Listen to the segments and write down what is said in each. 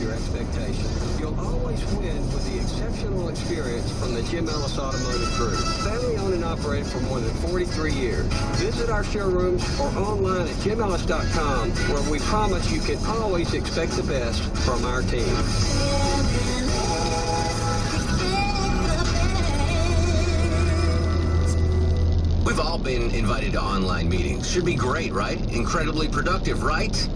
your expectations. You'll always win with the exceptional experience from the Jim Ellis Automotive Group. Family owned and operated for more than 43 years. Visit our showrooms or online at jimellis.com, where we promise you can always expect the best from our team. We've all been invited to online meetings. Should be great, right? Incredibly productive, right?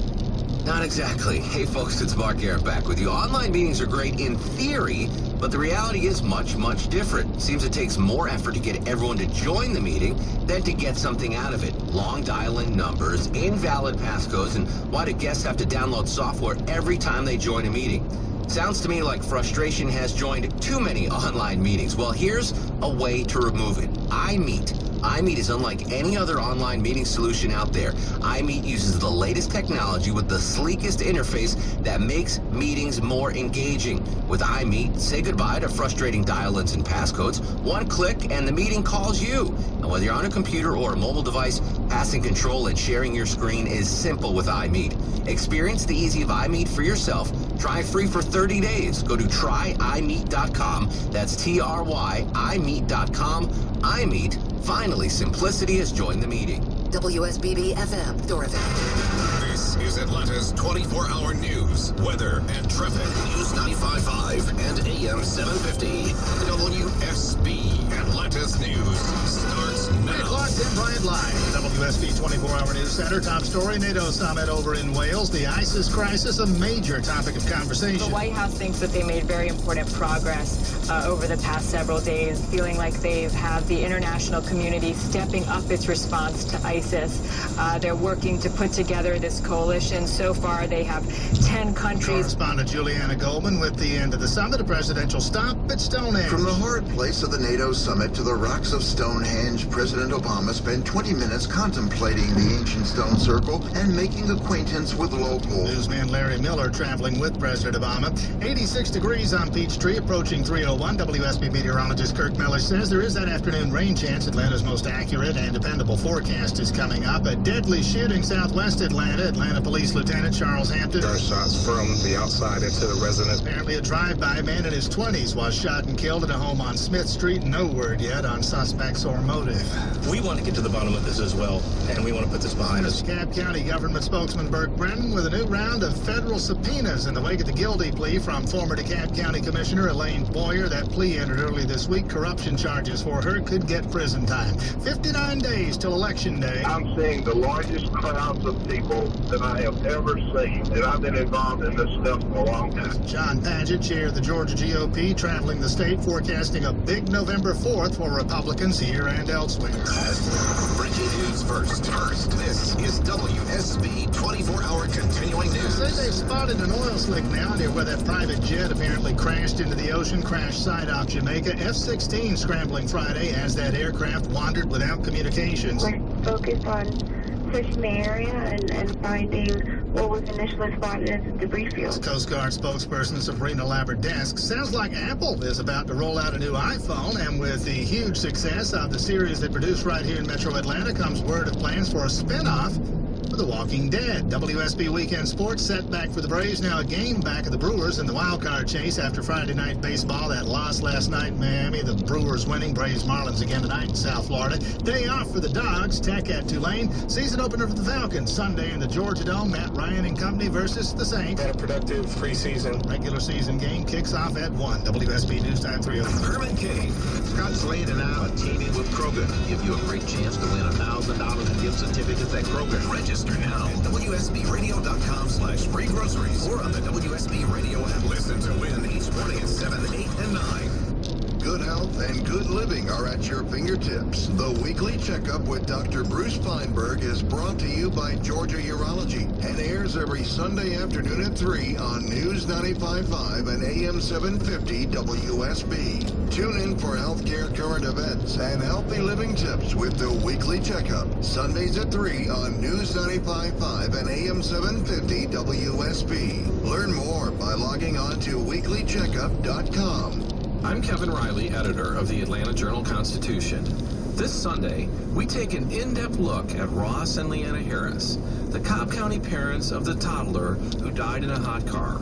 Not exactly. Hey folks, it's Mark Garrett back with you. Online meetings are great in theory, but the reality is much, much different. Seems it takes more effort to get everyone to join the meeting than to get something out of it. Long dial-in numbers, invalid passcodes, and why do guests have to download software every time they join a meeting? Sounds to me like frustration has joined too many online meetings. Well, here's a way to remove it. iMeet. iMeet is unlike any other online meeting solution out there. iMeet uses the latest technology with the sleekest interface that makes meetings more engaging. With iMeet, say goodbye to frustrating dial-ins and passcodes. One click and the meeting calls you. And whether you're on a computer or a mobile device, passing control and sharing your screen is simple with iMeet. Experience the ease of iMeet for yourself. Try free for 30 days. Go to tryimeet.com. That's T-R-Y, imeet.com. iMeet. Finally, simplicity has joined the meeting. WSBB-FM, Thornton. This is Atlanta's 24-hour news, weather, and traffic. News 95.5 and AM 750. WSB. Atlanta's news starts now. 8 o'clock, Tim Bryant live. WSB 24-hour news center. Top story, NATO summit over in Wales. The ISIS crisis, a major topic of conversation. The White House thinks that they made very important progress over the past several days, feeling like they've had the international community stepping up its response to ISIS. They're working to put together this coalition. So far, they have 10 countries. Correspondent Juliana Goldman with the end of the summit, a presidential stop at Stonehenge. From the hard place of the NATO summit to the rocks of Stonehenge, President Obama spent 20 minutes contemplating the ancient stone circle and making acquaintance with locals. Newsman Larry Miller traveling with President Obama. 86 degrees on Peachtree, approaching 301. WSB meteorologist Kirk Miller says there is that afternoon rain chance. Atlanta's most accurate and dependable forecast is coming up. A deadly shooting southwest Atlanta. Atlanta Police Lieutenant Charles Hampton. Gunshots from the outside into the residence. Apparently a drive-by man in his 20s was shot and killed at a home on Smith Street. No word yet on suspects or motive. We want to get to the bottom of this as well, and we want to put this behind us. DeKalb County government spokesman Burke Brennan with a new round of federal subpoenas in the wake of the guilty plea from former DeKalb County Commissioner Elaine Boyer. That plea entered early this week. Corruption charges for her could get prison time. 59 days till Election Day. I'm seeing the largest crowds of people that I have ever seen, and I've been involved in this stuff for a long time. John Padgett, chair of the Georgia GOP, traveling the state, forecasting a big November 4th for Republicans here and elsewhere. Breaking news first. This is WSB 24-hour continuing news. They say they've spotted an oil slick now near where that private jet apparently crashed into the ocean. Crash site off Jamaica. F-16 scrambling Friday as that aircraft wandered without communications. We're focused on searching the area and finding what was initially spotted as a debris field. Coast Guard spokesperson Sabrina Laverdesk. Sounds like Apple is about to roll out a new iPhone, and with the huge success of the series they produced right here in Metro Atlanta comes word of plans for a spin-off for The Walking Dead. WSB Weekend Sports set back for the Braves. Now a game back of the Brewers in the wild card chase after Friday night baseball. That loss last night in Miami. The Brewers winning. Braves Marlins again tonight in South Florida. Day off for the Dogs. Tech at Tulane. Season opener for the Falcons Sunday in the Georgia Dome. Matt Ryan and company versus the Saints. Had a productive preseason. Regular season game kicks off at 1. WSB News Time 3:00. Herman Cain, Scott Slade, and now teaming with Kroger give you a great chance to win $1,000 in gift certificates at Kroger. Register now at WSBRadio.com/free groceries or on the WSB Radio app. Listen to win each morning at 7, 8, and 9. Good health and good living are at your fingertips. The Weekly Checkup with Dr. Bruce Feinberg is brought to you by Georgia Urology and airs every Sunday afternoon at 3 on News 95.5 and AM 750 WSB. Tune in for healthcare current events and healthy living tips with The Weekly Checkup. Sundays at 3 on News 95.5 and AM 750 WSB. Learn more by logging on to weeklycheckup.com. I'm Kevin Riley, editor of the Atlanta Journal-Constitution. This Sunday, we take an in-depth look at Ross and Leanna Harris, the Cobb County parents of the toddler who died in a hot car.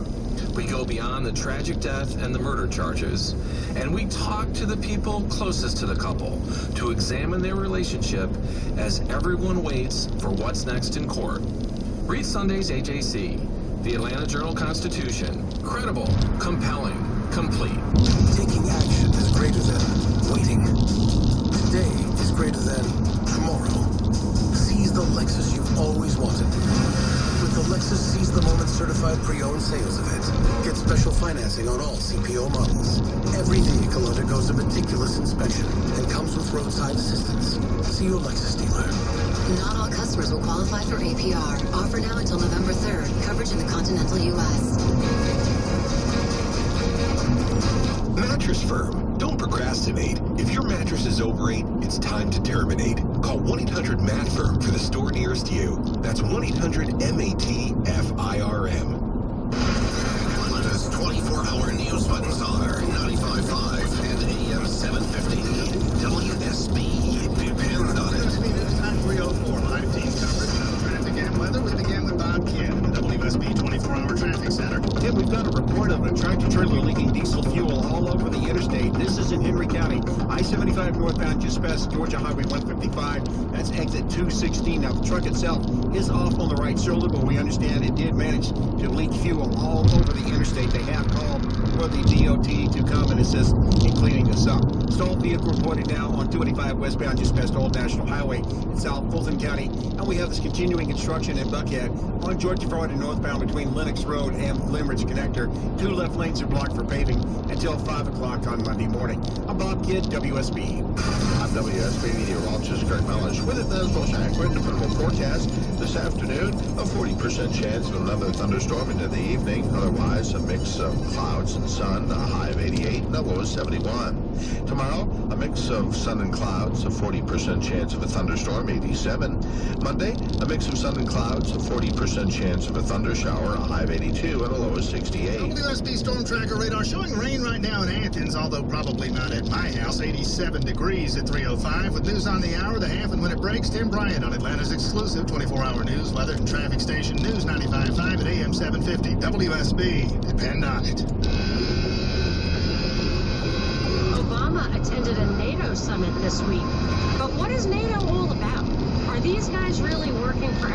We go beyond the tragic death and the murder charges, and we talk to the people closest to the couple to examine their relationship as everyone waits for what's next in court. Read Sunday's AJC, the Atlanta Journal-Constitution. Credible, compelling, complete. Taking action is greater than waiting. Today is greater than tomorrow. Seize the Lexus you've always wanted. With the Lexus Seize the Moment certified pre-owned sales event, get special financing on all CPO models. Every vehicle undergoes a meticulous inspection and comes with roadside assistance. See your Lexus dealer. Not all customers will qualify for APR. Offer now until November 3rd. Coverage in the continental U.S. Mattress Firm. Don't procrastinate. If your mattress is over 8, it's time to terminate. Call 1-800-MAT-FIRM for the store nearest you. That's 1-800-MAT-FIRM. Atlanta's 24-hour news buttons are 95.5 and AM 750. WSB. Depend on it. WSB News Time 304. Live team coverage of traffic and weather. We begin with Bob Kidd in the WSB 24-hour traffic center. Yeah, we've got a report of a tractor-trailer leaking diesel fuel all over the interstate. This is in Henry County. I-75 northbound just past Georgia Highway 155. That's exit 216. Now, the truck itself is off on the right shoulder, but we understand it did manage to leak fuel all over the interstate. They have called for the DOT to come and assist in cleaning this up. Stalled vehicle reported now on 285 westbound just past Old National Highway in South Fulton County. And we have this continuing construction in Buckhead on Georgia Florida northbound between Lennox Road and Limerick Connector. 2 left lanes are blocked for paving until 5 o'clock on Monday morning. I'm Bob Kidd, WSB. I'm WSB meteorologist Greg Mellish with Atlanta's most accurate and dependable forecast. This afternoon, a 40% chance of another thunderstorm into the evening. Otherwise, a mix of clouds and sun, a high of 88 and a low of 71. Tomorrow, a mix of sun and clouds, a 40% chance of a thunderstorm, 87. Monday, a mix of sun and clouds, a 40% chance of a thundershower, a high of 82 and a low of 68. WSB Storm Tracker radar showing rain right now in Athens, although probably not at my house. 87 degrees at 3:05. With news on the hour, the half, and when it breaks, Tim Bryant on Atlanta's exclusive 24-hour news, weather, and traffic station News 95.5 at AM 750. WSB. Depend on it. Obama attended a NATO summit this week. But what is NATO all about? Are these guys really working for...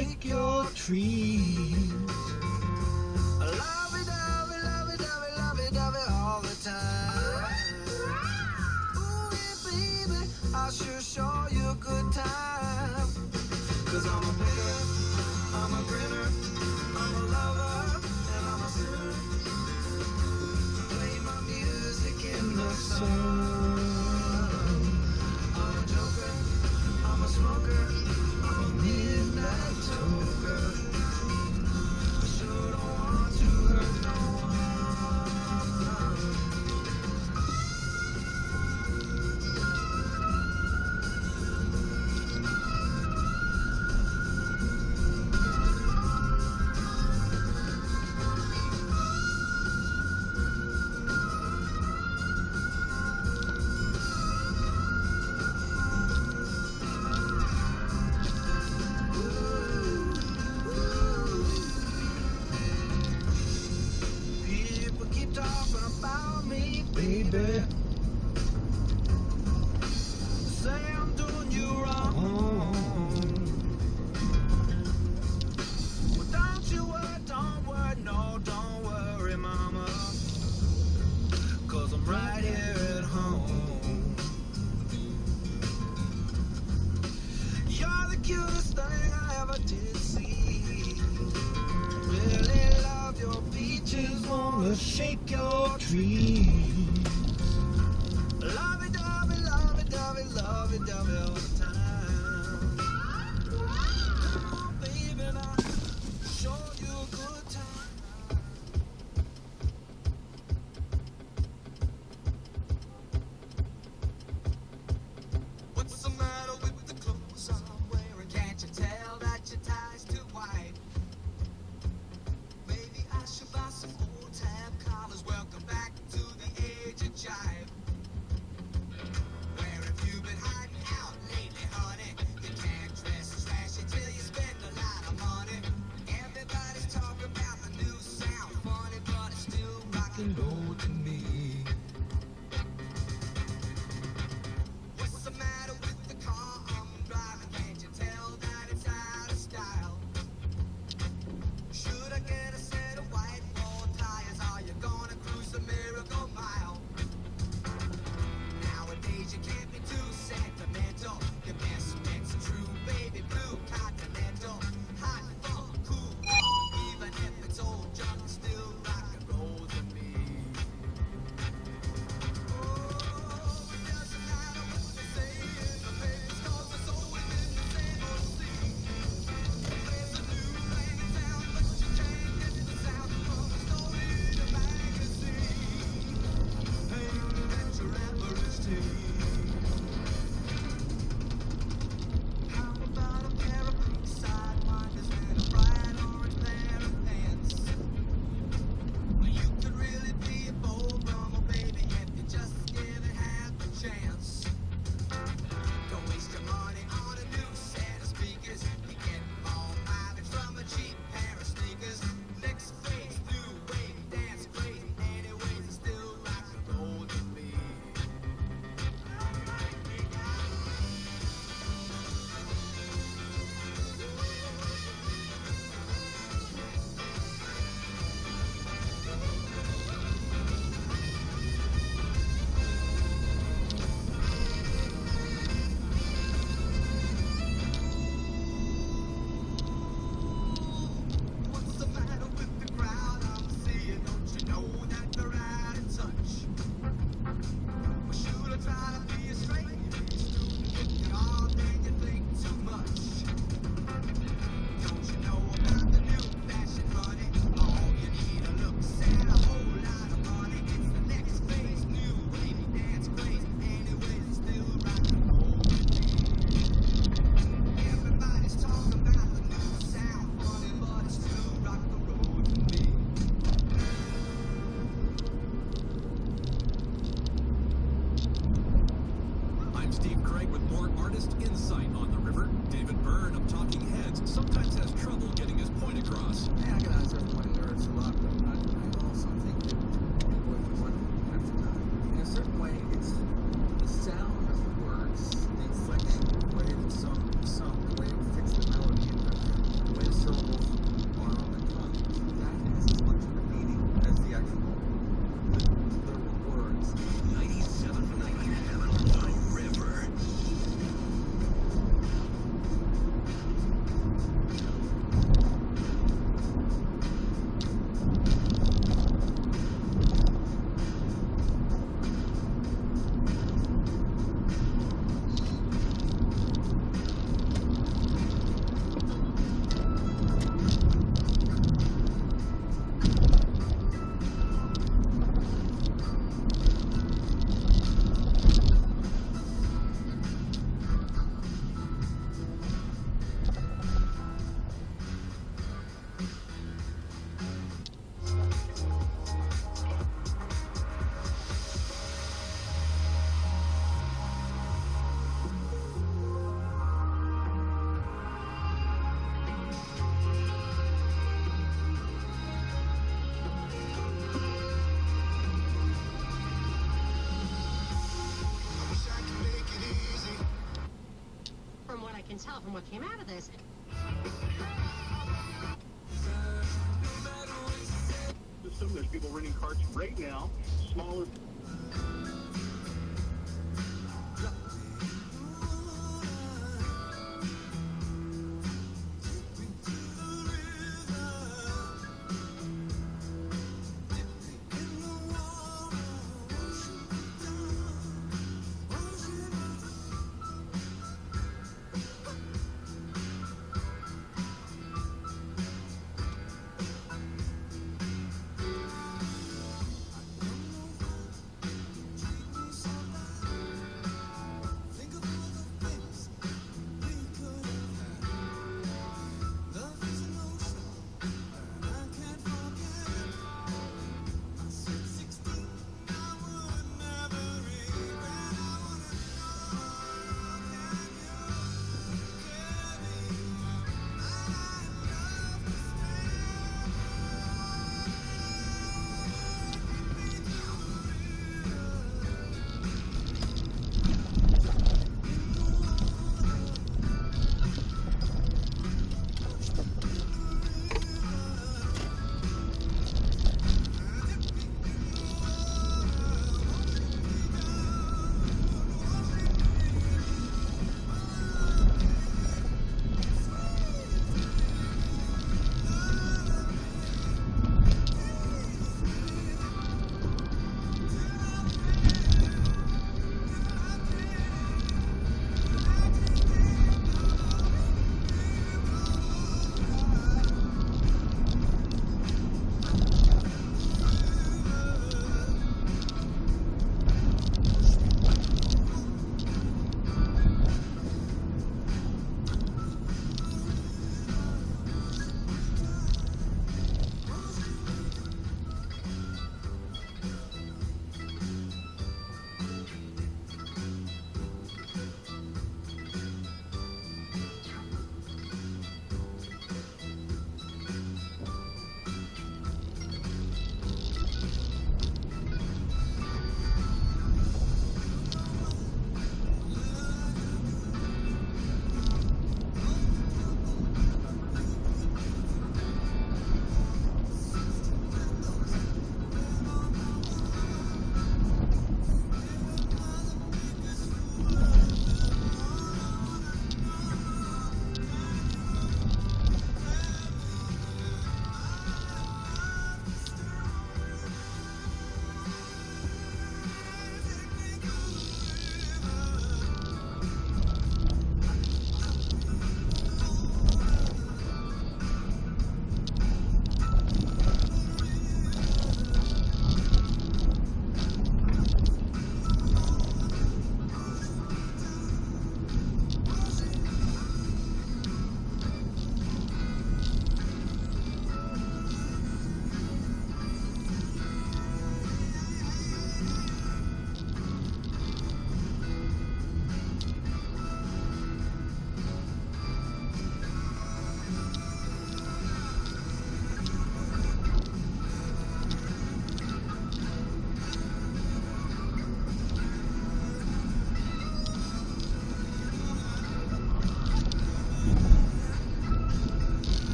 shake your trees. Lovey-dovey, lovey-dovey, lovey-dovey all the time. Ooh, yeah, baby, I'll sure show you a good time. 'Cause I'm a picker, I'm a grinner, I'm a lover, and I'm a sinner. Play my music in the sun. I'm a joker, I'm a smoker, I'm a midnight toker. I sure don't want to hurt no one. People keep talking about me, baby. Say I'm doing you wrong. Well, don't you worry, no, don't worry, mama. 'Cause I'm right here at home. You're the cutest thing I ever did see. Really love your peaches, wanna shake your trees. Lovey-dovey, lovey-dovey, lovey-dovey all the time. Come on, baby, now show you a good time. What's the matter with the clothes I'm wearing? Can't you tell that your tie's too wide? Maybe I should buy some old tab collars. Welcome back to the age of jive. Where have you been hiding out lately, honey? You can't dress trashy till you spend a lot of money. Everybody's talking about my new sound, funny, but it's still rock and roll to me. What's the matter with the car I'm driving? Can't you tell that it's out of style? Should I get a set of white ball tires? Are you gonna cruise the Miracle Mile? Nowadays you can't be too sentimental. Your best bet's a true baby blue Continental. Hot, fun, cool, even if it's old junk, still rock and roll to me. tell from what came out of this. There's people renting carts right now, smaller.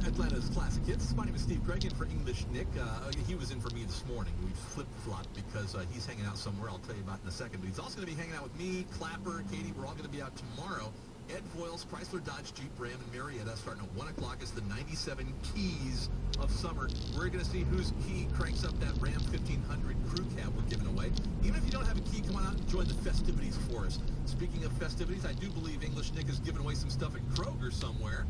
Atlanta's Classic Hits. My name is Steve Craig, in for English Nick. He was in for me this morning. We flip-flopped because he's hanging out somewhere I'll tell you about in a second. But he's also going to be hanging out with me, Clapper, Katie. We're all going to be out tomorrow. Ed Foyle's Chrysler, Dodge, Jeep, Ram, and Marietta starting at 1 o'clock. It's the 97 keys of summer. We're going to see whose key cranks up that Ram 1500 crew cab we're giving away. Even if you don't have a key, come on out and join the festivities for us. Speaking of festivities, I do believe English Nick is giving away some stuff at Kroger somewhere.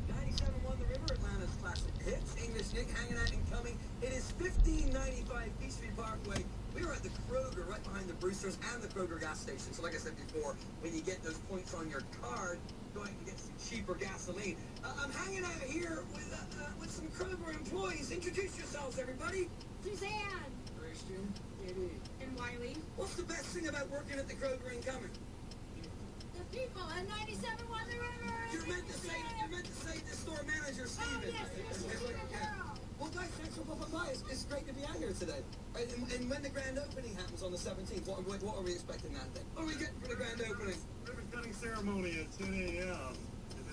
97.1 The River, Atlanta's Classic Hits. English Nick hanging out and coming. It is 1595 Peachtree Parkway. We are at the Kroger, right behind the Brewsters and the Kroger gas station. So like I said before, when you get those points on your card, going to get some cheaper gasoline. I'm hanging out here with some Kroger employees. Introduce yourselves, everybody. Suzanne. Christian. Katie. And Wiley. What's the best thing about working at the Kroger and coming? The people at 97.1 The River. You meant to say the store manager, Steven. Oh, yes, Well, guys, thanks for popping by. It's great to be out here today. And when the grand opening happens on the 17th, what are we expecting that day? What are we getting for the grand opening? Ribbon cutting ceremony at 10 a.m.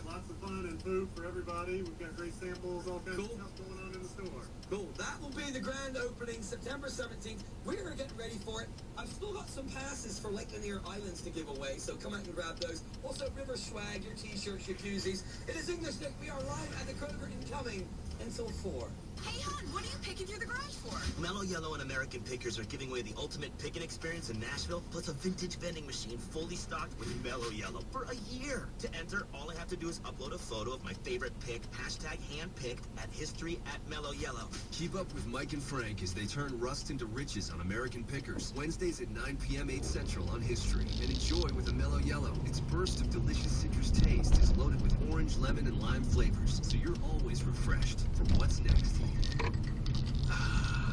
Lots of fun and food for everybody. We've got great samples, all kinds of stuff going on in the store. Cool. That will be the grand opening, September 17th. We're getting ready for it. I've still got some passes for Lake Lanier Islands to give away, so come out and grab those. Also, River Swag, your t-shirts, your koozies. It is English Nick. We are live at the Kroger Incoming until 4. Hey, hon, what are you picking through the garage for? Mellow Yellow and American Pickers are giving away the ultimate picking experience in Nashville, plus a vintage vending machine fully stocked with Mellow Yellow for a year. To enter, all I have to do is upload a photo of my favorite pick, hashtag handpicked, at history@mellowyellow. Keep up with Mike and Frank as they turn rust into riches on American Pickers. Wednesdays at 9 p.m. 8 Central on History. And enjoy with a Mellow Yellow. Its burst of delicious citrus taste is loaded with orange, lemon, and lime flavors, so you're always refreshed for what's next.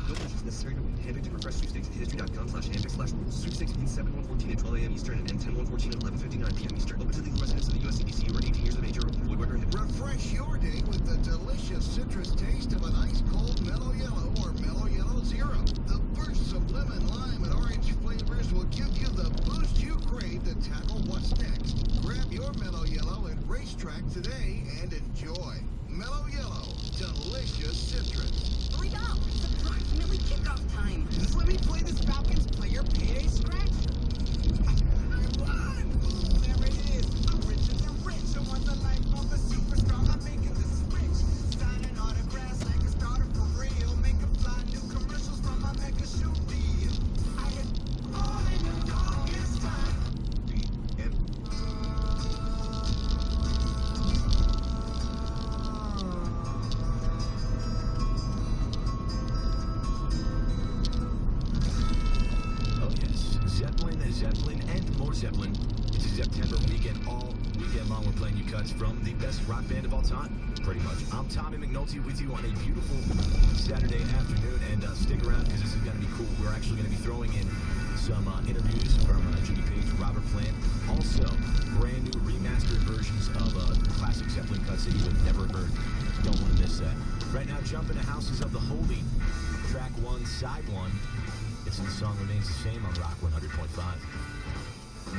No purchase necessary to win. Handpicked and refresh sweepstakes at history.com/handpick/rules. Sweepstakes begins 7/1/14 at 12 a.m. Eastern and ends 10/1/14 at 11:59 p.m. Eastern. Open to legal residents of the U.S. CDC who are 18 years of age or older. Void where prohibited. Refresh your day with the delicious citrus taste of an ice-cold Mellow Yellow or Mellow Yellow Zero. The bursts of lemon, lime, and orange flavors will give you the boost you crave to tackle what's next. Grab your Mellow Yellow at Racetrack today and enjoy. Mellow Yellow, delicious citrus. $3. Approximately kickoff time. Just let me play this Falcons player PA scratch. I won! There it is. I'm richer than rich. I want the life of a superstar. I'm making the switch. Signing autographs like a starter for real. Making fly new commercials from my mega shoe deal. I hit all in the darkest time. Zeppelin, and more Zeppelin. It's a September weekend, all weekend long. We're playing you cuts from the best rock band of all time, pretty much. I'm Tommy McNulty with you on a beautiful Saturday afternoon, and stick around because this is going to be cool. We're actually going to be throwing in some interviews from Jimmy Page, Robert Plant, also brand new remastered versions of classic Zeppelin cuts that you have never heard. Don't want to miss that. Right now, jump into Houses of the Holy, track 1, side 1. It's the song remains the same on Rock 100.5.